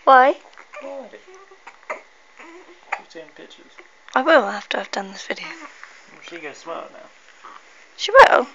Why? Why? Keep taking pictures. I will after I've done this video. She goes smart now. She will?